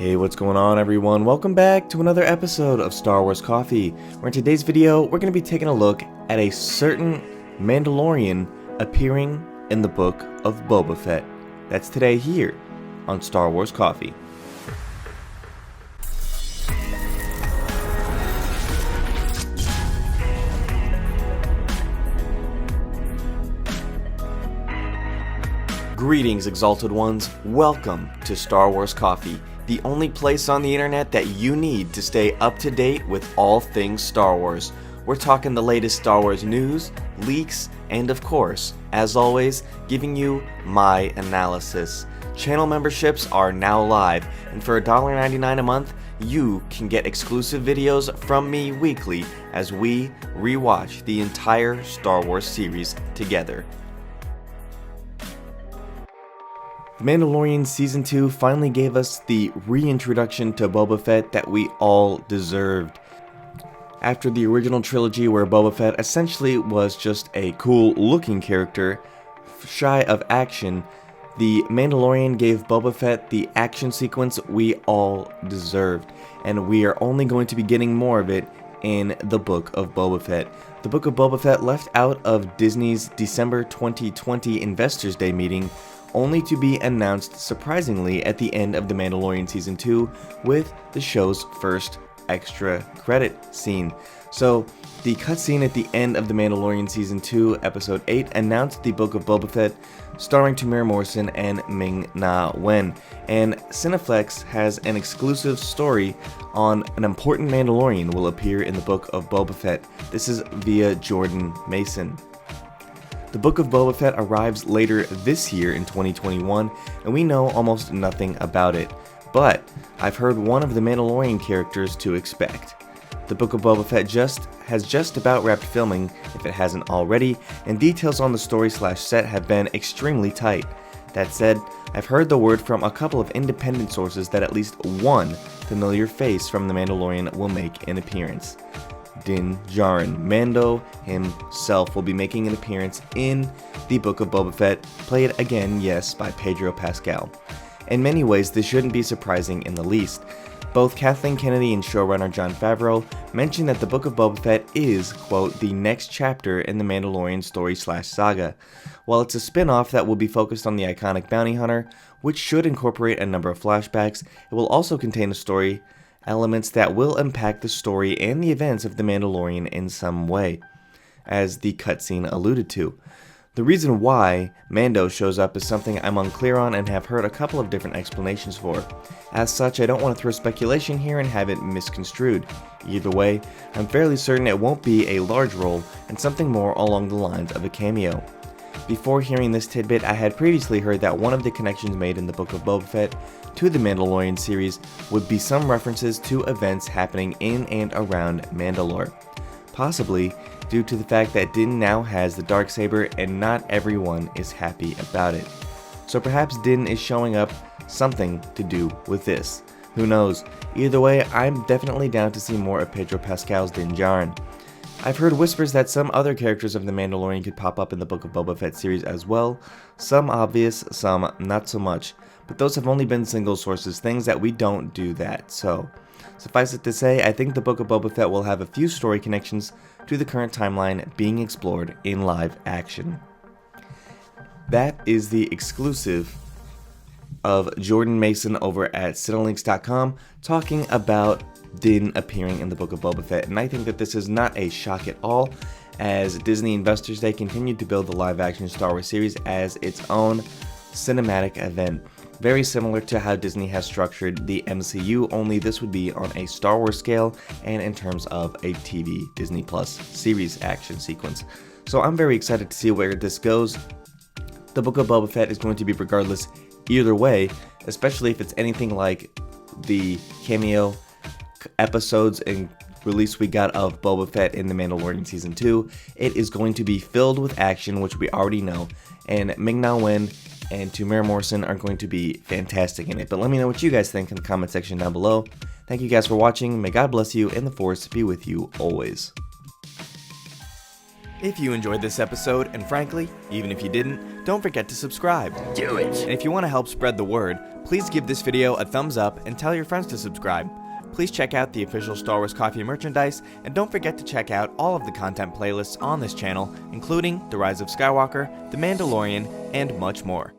Hey, what's going on everyone? Welcome back to another episode of Star Wars Coffee, where in today's video, we're going to be taking a look at a certain Mandalorian appearing in the book of Boba Fett. That's today here on Star Wars Coffee. Greetings, Exalted Ones. Welcome to Star Wars Coffee, the only place on the internet that you need to stay up to date with all things Star Wars. We're talking the latest Star Wars news, leaks, and of course, as always, giving you my analysis. Channel memberships are now live, and for $1.99 a month, you can get exclusive videos from me weekly as we rewatch the entire Star Wars series together. The Mandalorian Season 2 finally gave us the reintroduction to Boba Fett that we all deserved. After the original trilogy where Boba Fett essentially was just a cool looking character, shy of action, the Mandalorian gave Boba Fett the action sequence we all deserved, and we are only going to be getting more of it in the Book of Boba Fett. The Book of Boba Fett left out of Disney's December 2020 Investors Day meeting, only to be announced surprisingly at the end of The Mandalorian Season 2 with the show's first extra credit scene. So, the cutscene at the end of The Mandalorian Season 2 Episode 8 announced the Book of Boba Fett, starring Temuera Morrison and Ming-Na Wen. And Cineflex has an exclusive story on an important Mandalorian will appear in the Book of Boba Fett. This is via Jordan Mason. The Book of Boba Fett arrives later this year in 2021, and we know almost nothing about it. But I've heard one of the Mandalorian characters to expect. The Book of Boba Fett has just about wrapped filming, if it hasn't already, and details on the story/set have been extremely tight. That said, I've heard the word from a couple of independent sources that at least one familiar face from The Mandalorian will make an appearance. Din Djarin, Mando himself, will be making an appearance in the Book of Boba Fett, played again, yes, by Pedro Pascal. In many ways, this shouldn't be surprising in the least. Both Kathleen Kennedy and showrunner Jon Favreau mentioned that the Book of Boba Fett is, quote, the next chapter in the Mandalorian story/saga. While it's a spin-off that will be focused on the iconic bounty hunter, which should incorporate a number of flashbacks, it will also contain a story elements that will impact the story and the events of The Mandalorian in some way, as the cutscene alluded to. The reason why Mando shows up is something I'm unclear on and have heard a couple of different explanations for. As such, I don't want to throw speculation here and have it misconstrued. Either way, I'm fairly certain it won't be a large role and something more along the lines of a cameo. Before hearing this tidbit, I had previously heard that one of the connections made in the Book of Boba Fett to the Mandalorian series would be some references to events happening in and around Mandalore. Possibly due to the fact that Din now has the Darksaber and not everyone is happy about it. So perhaps Din is showing up something to do with this. Who knows? Either way, I'm definitely down to see more of Pedro Pascal's Din Djarin. I've heard whispers that some other characters of The Mandalorian could pop up in the Book of Boba Fett series as well. Some obvious, some not so much. But those have only been single sources, things that we don't do that. So, suffice it to say, I think the Book of Boba Fett will have a few story connections to the current timeline being explored in live action. That is the exclusive of Jordan Mason over at Cinelinx.com talking about Din appearing in the Book of Boba Fett, and I think that this is not a shock at all, as Disney Investors Day continued to build the live-action Star Wars series as its own cinematic event. Very similar to how Disney has structured the MCU, only this would be on a Star Wars scale and in terms of a TV Disney Plus series action sequence. So I'm very excited to see where this goes. The Book of Boba Fett is going to be regardless either way, especially if it's anything like the cameo episodes and release we got of Boba Fett in The Mandalorian Season 2. It is going to be filled with action, which we already know, and Ming-Na Wen and Temuera Morrison are going to be fantastic in it. But let me know what you guys think in the comment section down below. Thank you guys for watching. May God bless you and the Force be with you always. If you enjoyed this episode, and frankly, even if you didn't, don't forget to subscribe. Do it! And if you want to help spread the word, Please give this video a thumbs up and tell your friends to subscribe. Please check out the official Star Wars Coffee merchandise, and don't forget to check out all of the content playlists on this channel, including The Rise of Skywalker, The Mandalorian, and much more.